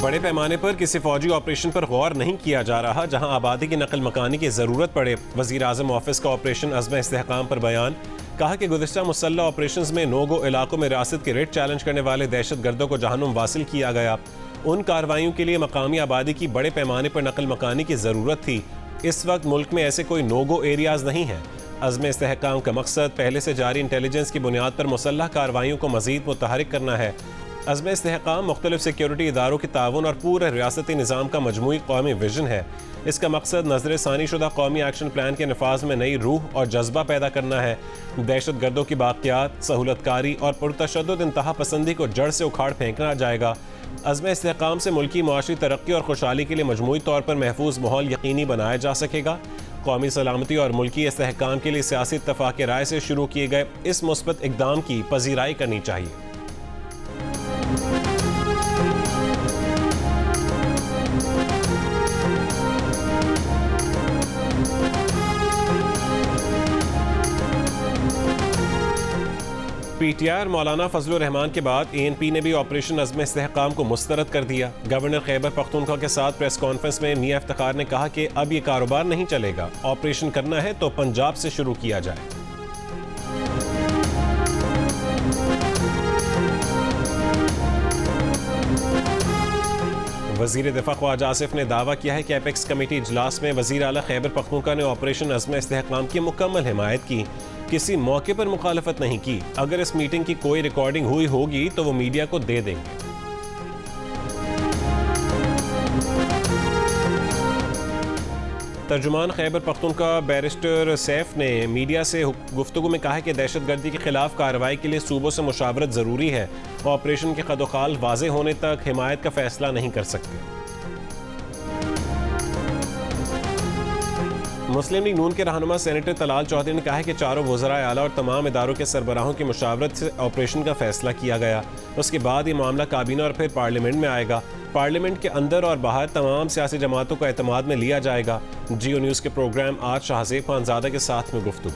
बड़े पैमाने पर किसी फौजी ऑपरेशन पर गौर नहीं किया जा रहा जहां आबादी की नकल मकानी की जरूरत पड़े। वजीर आजम ऑफिस का ऑपरेशन अज़्म इस्तेहकाम पर बयान। कहा कि गुज़िश्ता मुसल्लह ऑपरेशंस में नो गो इलाकों में रियासत के रेट चैलेंज करने वाले दहशत गर्दों को जहन्नुम वासिल किया गया। उन कार्रवाइयों के लिए मकामी आबादी की बड़े पैमाने पर नकल मकानी की ज़रूरत थी। इस वक्त मुल्क में ऐसे कोई नो गो एरियाज नहीं है। अज़्म इस्तेहकाम का मकसद पहले से जारी इंटेलिजेंस की बुनियाद पर मुसल्लह कार्रवाइयों को मज़ीद मुतहरिक करना है। अज़्म इस्तेहकाम मुख्तलिफ सिक्योरिटी इदारों के ताउन और पूरे रियासती निज़ाम का मजमूई कौमी विजन है। इसका मकसद नजर सानी शुदा कौमी एक्शन प्लान के नफाज में नई रूह और जज्बा पैदा करना है। दहशत गर्दों की बाक़ियात, सहूलतकारी और पुरतशद्दुद इंतहा पसंदी को जड़ से उखाड़ फेंका जाएगा। अज़्म इस्तेहकाम से मुल्की माशी तरक्की और खुशहाली के लिए मजमूई तौर पर महफूज माहौल यकीनी बनाया जा सकेगा। कौमी सलामती और मुल्की इस्तेहकाम के लिए सियासी इत्तफ़ाक़ राय से शुरू किए गए इस मुस्बत इक़दाम की पज़ीराई करनी चाहिए। PTI और मौलाना फजलुर रहमान के बाद ANP ने भी ऑपरेशन अज़्म इस्तेहकाम को मुस्तरद कर दिया। गवर्नर खैबर पख्तूनख्वा के साथ प्रेस कॉन्फ्रेंस में मियां इफ्तिखार ने कहा कि अब ये कारोबार नहीं चलेगा, ऑपरेशन करना है तो पंजाब से शुरू किया जाए। वज़ीर दिफा ख्वाजा आसिफ ने दावा किया है कि एपेक्स कमेटी इजलास में वज़ीर आला खैबर पख्तूनख्वा ने ऑपरेशन अज़्म इस्तेहकाम की मुकम्मल हिमायत की, किसी मौके पर मुखालफत नहीं की। अगर इस मीटिंग की कोई रिकॉर्डिंग हुई होगी तो वो मीडिया को दे देंगे। तर्जुमान खैबर पख्तूनख्वा बैरिस्टर सैफ ने मीडिया से गुफ्तगू में कहा है कि दहशतगर्दी के खिलाफ कार्रवाई के लिए सूबों से मुशावरत ज़रूरी है। ऑपरेशन के खदोखाल वाज़े होने तक हिमायत का फैसला नहीं कर सकते। मुस्लिम लीग नून के रहनुमा सेनेटर तलाल चौधरी ने कहा है कि चारों वज़राए आला और तमाम इदारों के सरबराहों की मुशावरत से ऑपरेशन का फैसला किया गया। उसके बाद ये मामला काबीना और फिर पार्लियामेंट में आएगा। पार्लियामेंट के अंदर और बाहर तमाम सियासी जमातों को एतमाद में लिया जाएगा। जियो न्यूज़ के प्रोग्राम आज शाहज़ेब खानज़ादा के साथ में गुफ्तगू।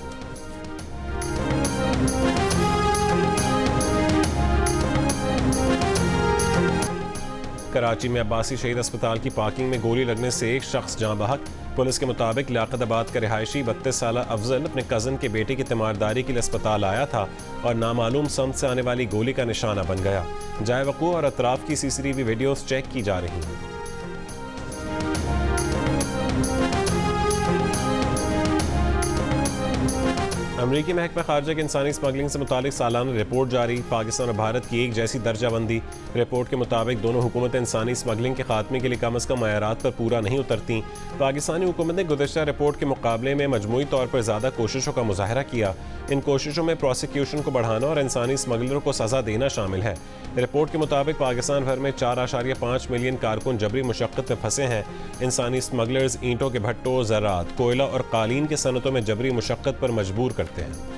कराची में अब्बासी शहीद अस्पताल की पार्किंग में गोली लगने से एक शख्स जाँ बहक। पुलिस के मुताबिक लियाकताबाद का रिहायशी 32 साला अफजल अपने कज़न के बेटे की तीमारदारी के लिए अस्पताल आया था और नामालूम समत से आने वाली गोली का निशाना बन गया। जाए वक़ूअ और अतराफ की CCTV वीडियोस चेक की जा रही हैं। अमरीकी महकमा खारजा के इंसानी स्मगलिंग से मुतालिक सालाना रिपोर्ट जारी। पाकिस्तान और भारत की एक जैसी दर्जाबंदी। रिपोर्ट के मुताबिक दोनों हुकूमतें इंसानी स्मगलिंग के खात्मे के लिए कम अज़ कम मयारात पर पूरा नहीं उतरती। पाकिस्तानी हुकूमत ने गुज़श्ता रिपोर्ट के मुकाबले में मजमूई तौर पर ज़्यादा कोशिशों का मुजाहरा किया। इन कोशिशों में प्रोसिक्यूशन को बढ़ाना और इंसानी स्मगलरों को सज़ा देना शामिल है। रिपोर्ट के मुताबिक पाकिस्तान भर में 4.5 मिलियन कारकुन जबरी मुशक्क़त में फंसे हैं। इंसानी स्मगलर्स ईंटों के भट्टों, ज़रात, कोयला और कालीन के सनतों में जबरी मुशक्क़त पर मजबूर करते हैं।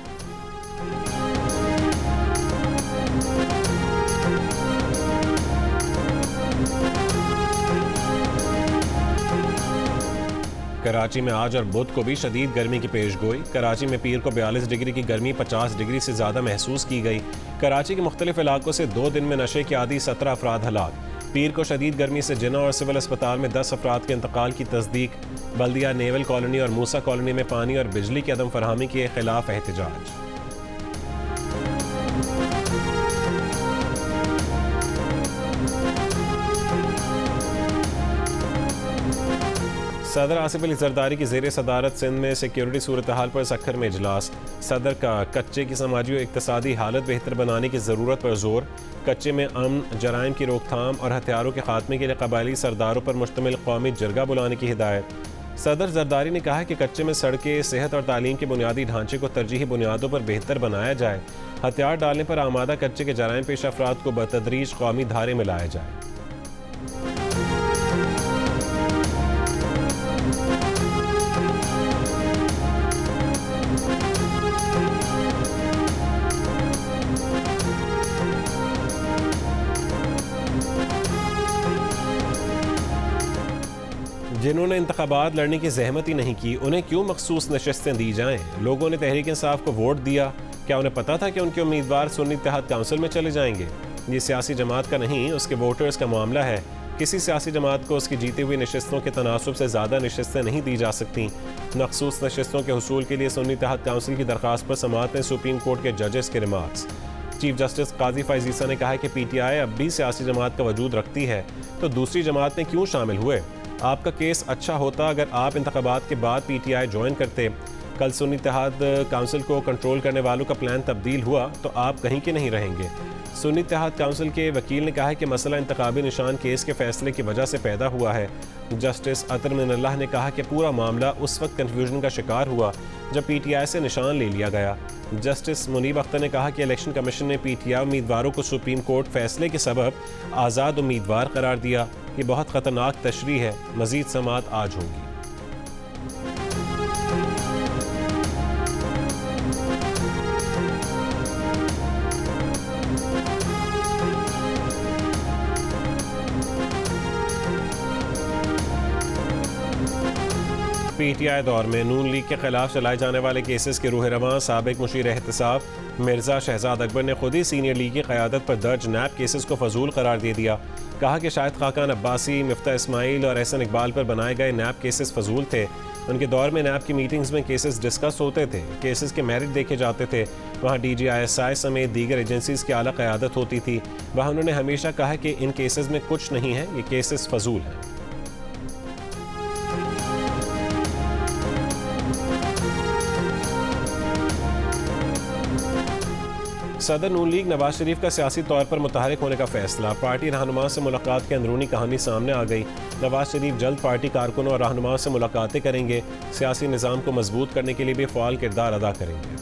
कराची में आज और बुध को भी शदीद गर्मी की पेशगोई। कराची में पीर को 42 डिग्री की गर्मी 50 डिग्री से ज़्यादा महसूस की गई। कराची के मुख्तलिफ इलाकों से 2 दिन में नशे के आदी 17 अफराद हलाक। पीर को शदीद गर्मी से जिना और सिविल अस्पताल में 10 अफराद के इंतकाल की तस्दीक। बल्दिया नेवल कॉलोनी और मूसा कॉलोनी में पानी और बिजली की अदम फरहमी के खिलाफ एहतजाज। सदर आसिफ अली जरदारी की ज़ेर सदारत सिंध में सिक्योरिटी सूरत हाल पर सखर में इजलास। सदर का कच्चे की समाजी और इक़्तिसादी हालत बेहतर बनाने की ज़रूरत पर जोर। कच्चे में अमन, जराइम की रोकथाम और हथियारों के खात्मे के लिए कबायली सरदारों पर मुश्तमिल कौमी जरगा बुलाने की हिदायत। सदर जरदारी ने कहा है कि कच्चे में सड़कें, सेहत और तालीम के बुनियादी ढांचे को तरजीही बुनियादों पर बेहतर बनाया जाए। हथियार डालने पर आमादा कच्चे के जराइम पेश अफराद को बतदरीज कौमी धारे में लाया जाए। जिन्होंने इंतखाबात लड़ने की जहमत ही नहीं की, उन्हें क्यों मखसूस नशस्तें दी जाएं? लोगों ने तहरीक इंसाफ को वोट दिया, क्या उन्हें पता था कि उनके उम्मीदवार सुन्नी इत्तेहाद काउंसिल में चले जाएंगे? ये सियासी जमात का नहीं, उसके वोटर्स का मामला है। किसी सियासी जमात को उसकी जीती हुई नशस्तों के तनासुब से ज़्यादा नशस्तें नहीं दी जा सकती। मखसूस नशस्तों के हुसूल के लिए सुन्नी इत्तेहाद काउंसिल की दरख्वास्त पर समाअत में सुप्रीम कोर्ट के जजेस के रिमार्क्स। चीफ जस्टिस काजी फैज़ ईसा ने कहा है कि PTI अब भी सियासी जमात का वजूद रखती है तो दूसरी जमात में क्यों शामिल हुए। आपका केस अच्छा होता अगर आप इंतखाबात के बाद PTI ज्वाइन करते। कल सुन्नी इत्तेहाद काउंसिल को कंट्रोल करने वालों का प्लान तब्दील हुआ तो आप कहीं के नहीं रहेंगे। सुन्नी इत्तेहाद काउंसिल के वकील ने कहा है कि मसला इंतखाबी निशान केस के फैसले की वजह से पैदा हुआ है। जस्टिस अतर मिनल्लाह ने कहा कि पूरा मामला उस वक्त कन्फ्यूजन का शिकार हुआ जब PTI से निशान ले लिया गया। जस्टिस मुनीब अख्तर ने कहा कि इलेक्शन कमीशन ने PTI उम्मीदवारों को सुप्रीम कोर्ट फैसले के सबब आज़ाद उम्मीदवार करार दिया। ये बहुत ख़तरनाक तशरीह है। मज़ीद समाअत आज होगी। PTI दौर में नून लीग के खिलाफ चलाए जाने वाले केसेस के रूह रवां साबिक मुशीर एहतसाब मिर्ज़ा शहजाद अकबर ने खुद ही सीनियर लीग की क़यादत पर दर्ज नैब केसेस को फजूल करार दे दिया। कहा कि शाहिद खाकान अब्बासी, मिफ्ता इस्माइल और एहसन इकबाल पर बनाए गए नैब केसेस फजूल थे। उनके दौर में नैब की मीटिंग्स में केसेस डिस्कस होते थे, केसेस के मेरिट देखे जाते थे। वहाँ DGISI समेत दीगर एजेंसीज की आला क़यादत होती थी। वहाँ उन्होंने हमेशा कहा कि इन केसेस में कुछ नहीं है, ये केसेस फजूल हैं। सदर नून लीग नवाज शरीफ का सियासी तौर पर मुतहरिक होने का फैसला। पार्टी रहनुमा से मुलाकात की अंदरूनी कहानी सामने आ गई। नवाज शरीफ जल्द पार्टी कारकुनों और रहनुमा से मुलाकातें करेंगे। सियासी निज़ाम को मजबूत करने के लिए भी फ़ाल किरदार अदा करेंगे।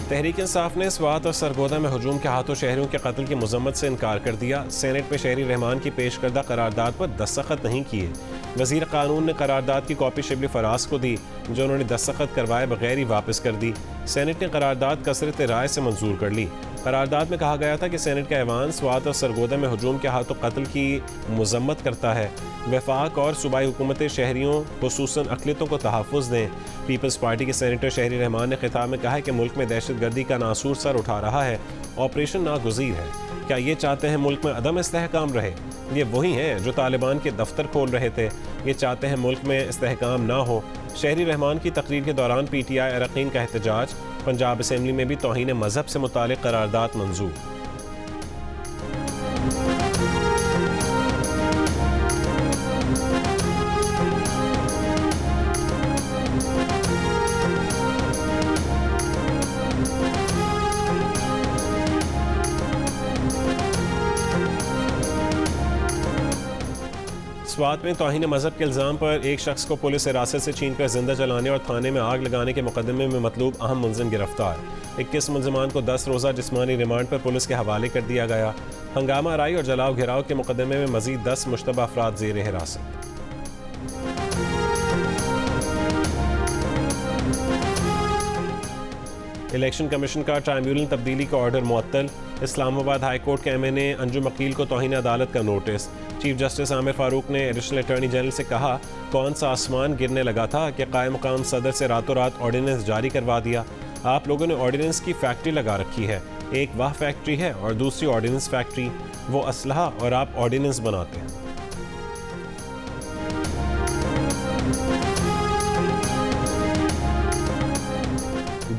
तहरीक इंसाफ ने स्वात और सरगोदा में हजूम के हाथों शहरियों के कत्ल की मजम्मत से इनकार कर दिया। सेनेट में शहरी रहमान की पेश करदा करारदाद पर दस्तखत नहीं किए। वज़ीर कानून ने करारदाद की कॉपी शिबली फराज को दी जो उन्होंने दस्तखत करवाए बगैर ही वापस कर दी। सेनेट ने करारदाद कसरत राय से मंजूर कर ली। करारदाद में कहा गया था कि सेनेट का ऐवान स्वात और सरगोदा में हजूम के हाथों कत्ल की मजम्मत करता है। वफाक और सूबाई हुकूमतें शहरियों खुसूसन अक़लियतों को तहफ़्फ़ुज़ दें। पीपल्स पार्टी के सेनेटर शहरी रहमान ने खिताब में कहा है कि मुल्क में दहशत गर्दी का नासूर सर उठा रहा है। ऑपरेशन नागुज़ीर है। क्या ये चाहते हैं मुल्क में अदम इस्तेहकाम रहे? ये वही हैं जो तालिबान के दफ्तर खोल रहे थे। ये चाहते हैं मुल्क में इस्तेहकाम ना हो। शहरी रहमान की तकरीर के दौरान PTI अरकान का एहतजाज। पंजाब असम्बली में भी तौहीन मजहब से मुतालिक करारदाद मंजूर। स्वात में तौहीन मजहब के इल्ज़ाम पर एक शख्स को पुलिस हिरासत से छीनकर जिंदा जलाने और थाने में आग लगाने के मुकदमे में मतलूब अहम मुलजिम गिरफ्तार। 21 मुलजमान को 10 रोज़ा जिस्मानी रिमांड पर पुलिस के हवाले कर दिया गया। हंगामा आराई और जलाव घिराव के मुकदमे में मजीद 10 मुश्तबा अफराद ज़ेर हिरासत। इलेक्शन कमीशन का ट्राइब्यूनल तब्दीली का ऑर्डर मुअत्तल। इस्लामाबाद हाई कोर्ट के MNA अंजुम अकील को तौहीन अदालत का notice. Chief justice Aamir Farooq ने एडिशनल अटॉर्नी जनरल से कहा कौन सा आसमान गिरने लगा था कि कायम मुकाम सदर से रातों रात ऑर्डिनेंस जारी करवा दिया। आप लोगों ने ऑर्डिनेंस की फैक्ट्री लगा रखी है। एक वाह फैक्ट्री है और दूसरी ऑर्डिनेंस फैक्ट्री। वो असलहा और आप ऑर्डिनेंस बनाते हैं।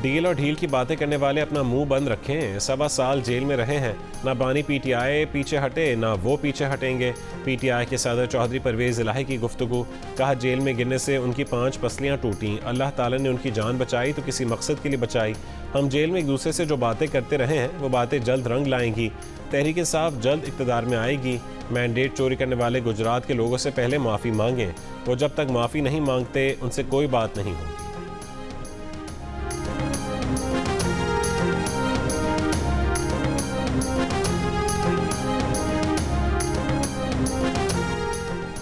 डील और ढील की बातें करने वाले अपना मुंह बंद रखें। 7 साल जेल में रहे हैं। ना बानी PTI पीछे हटे ना वो पीछे हटेंगे। PTI के सदर चौधरी परवेज़ इलाही की गुफ्तगू। कहा जेल में गिरने से उनकी 5 पसलियाँ टूटी। अल्लाह ताला ने उनकी जान बचाई तो किसी मकसद के लिए बचाई। हम जेल में एक दूसरे से जो बातें करते रहे हैं वो बातें जल्द रंग लाएंगी। तहरीक इंसाफ जल्द इक़्तिदार में आएगी। मैंडेट चोरी करने वाले गुजरात के लोगों से पहले माफ़ी मांगें। वो जब तक माफ़ी नहीं मांगते उनसे कोई बात नहीं होगी।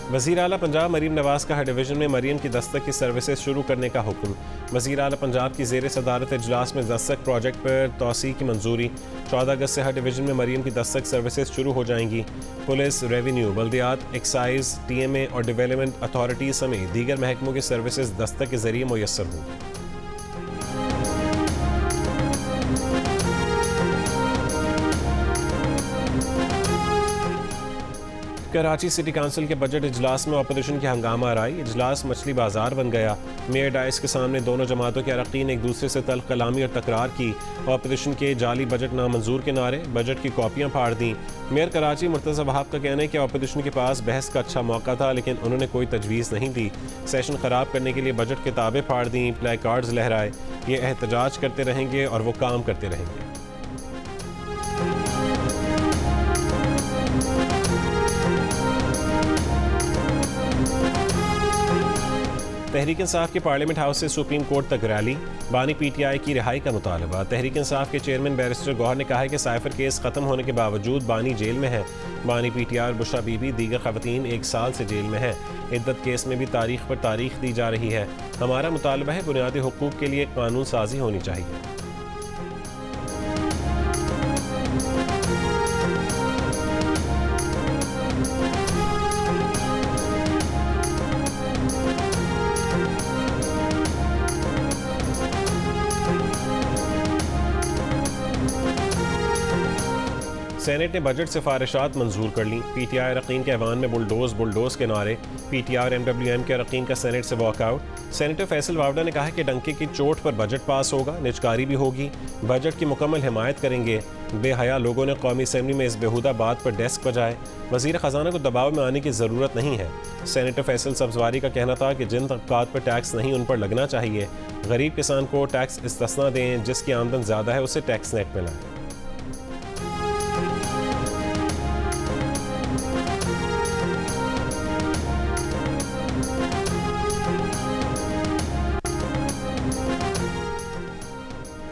वज़ीर आला पंजाब मरीम नवाज़ का हर डिवीज़न में मरीम की दस्तक की सर्विसेज शुरू करने का हुक्म। वज़ीर आला पंजाब की ज़ेर सदारत इजलास में दस्तक प्रोजेक्ट पर तोसी की मंजूरी। 14 अगस्त से हर डिवीज़न में मरीम की दस्तक सर्विसेज शुरू हो जाएंगी। पुलिस, रेवेन्यू, बल्दियात, एक्साइज, TMA और डेवलपमेंट अथॉरिटीज़ समेत दीगर महकमों की सर्विसेज दस्तक के ज़रिए मुयस्सर होंगी। कराची सिटी काउंसिल के बजट इजलास में अपोजिशन की हंगामा आराई। इजलास मछली बाजार बन गया। मेयर डाइस के सामने दोनों जमातों के अरकान एक दूसरे से तल्ख कलामी और तकरार की। अपोजिशन के जाली बजट नामंजूर के नारे, बजट की कॉपियाँ फाड़ दी। मेयर कराची मुर्तज़ा वहाब का कहना है कि अपोजिशन के पास बहस का अच्छा मौका था, लेकिन उन्होंने कोई तजवीज़ नहीं दी। सेशन ख़राब करने के लिए बजट किताबें फाड़ दी, प्ले कार्ड्स लहराए। ये एहतजाज करते रहेंगे और वो काम करते रहेंगे। तहरीक इंसाफ के पार्लियामेंट हाउस से सुप्रीम कोर्ट तक रैली। बानी पीटीआई की रिहाई का मुतालबा। तहरीक इंसाफ के चेयरमैन बैरिस्टर गौहर ने कहा है कि साइफर केस खत्म होने के बावजूद बानी जेल में है। बानी पीटीआई और बुशरा बीबी दीगर खवातीन 1 साल से जेल में है। इद्दत केस में भी तारीख पर तारीख दी जा रही है। हमारा मुतालबा है बुनियादी हुकूक के लिए कानून साजी होनी चाहिए। सेनेट ने बजट सिफारिशात मंजूर कर ली। पीटीआई अरकान के ऐवान में बुलडोज के नारे। पीटीआई और एमडब्ल्यूएम के अरकान का सेनेट से वॉकआउट। सेनेटर फैसल वावडा ने कहा कि डंके की चोट पर बजट पास होगा, निजकारी भी होगी। बजट की मुकम्मल हिमायत करेंगे। बेहया लोगों ने कौमी असम्बली में इस बेहुदा बात पर डेस्क बजाए। वज़ीर ख़जाना को दबाव में आने की ज़रूरत नहीं है। सेनेटर फैसल सब्जवारी का कहना था कि जिन तबकात पर टैक्स नहीं उन पर लगना चाहिए। गरीब किसान को टैक्स इस्तिस्ना दें, जिसकी आमदन ज़्यादा है उसे टैक्स नेट में लाएं।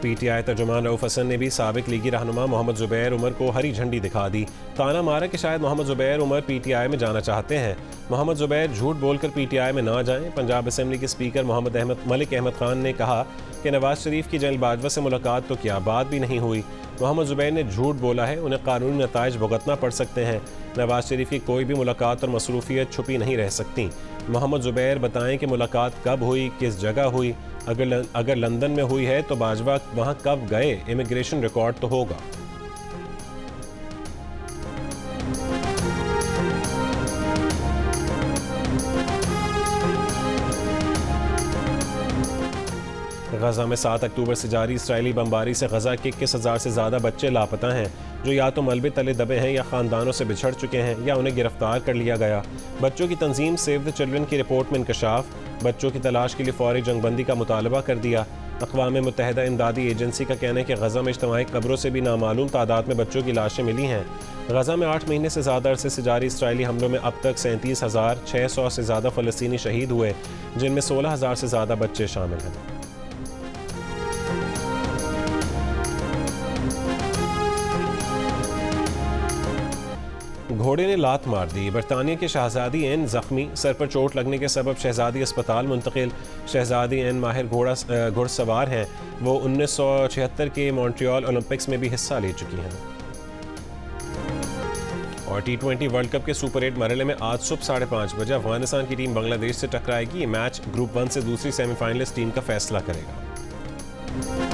पीटीआई तर्जुमान रऊफ हसन ने भी साबिक लीगी रहनुमा मोहम्मद ज़ुबैर उमर को हरी झंडी दिखा दी। ताना मारा कि शायद मोहम्मद ज़ुबैर उमर पीटीआई में जाना चाहते हैं। मोहम्मद ज़ुबैर झूठ बोलकर पीटीआई में ना जाएं। पंजाब असम्बली के स्पीकर मलिक अहमद खान ने कहा कि नवाज शरीफ की जनरल बाजवा से मुलाकात तो क्या, बात भी नहीं हुई। मोहम्मद ज़ुबैर ने झूठ बोला है, उन्हें कानूनी नताइज भुगतना पड़ सकते हैं। नवाज शरीफ की कोई भी मुलाकात और मसरूफियत छुपी नहीं रह सकती। मोहम्मद ज़ुबैर बताएं कि मुलाकात कब हुई, किस जगह हुई। अगर लंदन में हुई है तो बाजवा वहाँ कब गए, इमिग्रेशन रिकॉर्ड तो होगा। गजा में 7 अक्टूबर से जारी इसराइली बमबारी से गजा के 21,000 से ज़्यादा बच्चे लापता हैं, जो या तो मलबे तले दबे हैं या ख़ानदानों से बिछड़ चुके हैं या उन्हें गिरफ्तार कर लिया गया। बच्चों की तंजीम सेव द चिल्ड्रन की रिपोर्ट में इंकशाफ। बच्चों की तलाश के लिए फौरी जंगबंदी का मुतालबा कर दिया। अक़वाम मुत्तहिदा इमदादी एजेंसी का कहना है कि गजा में इज्तिमाई कब्रों से भी नामालूम तादाद में बच्चों की लाशें मिली हैं। गजा में 8 महीने से ज़्यादा अरसे से जारी इसराइली हमलों में अब तक 37,600 से ज़्यादा फ़लस्तीनी शहीद हुए, जिनमें 16,000 से ज़्यादा बच्चे शामिल हैं। घोड़े ने लात मार दी। बरतानिया की शहजादी एन जख्मी, सर पर चोट लगने के सबब शहजादी अस्पताल मुंतकिल। शहजादी एन माहिर घुड़सवार हैं। वो 1976 के मॉन्ट्रियल ओलंपिक्स में भी हिस्सा ले चुकी हैं। और T20 वर्ल्ड कप के सुपर 8 मरहले में आज सुबह 5:30 बजे अफगानिस्तान की टीम बांग्लादेश से टकराएगी। ये मैच ग्रुप 1 से दूसरी सेमीफाइनलिस्ट टीम का फैसला करेगा।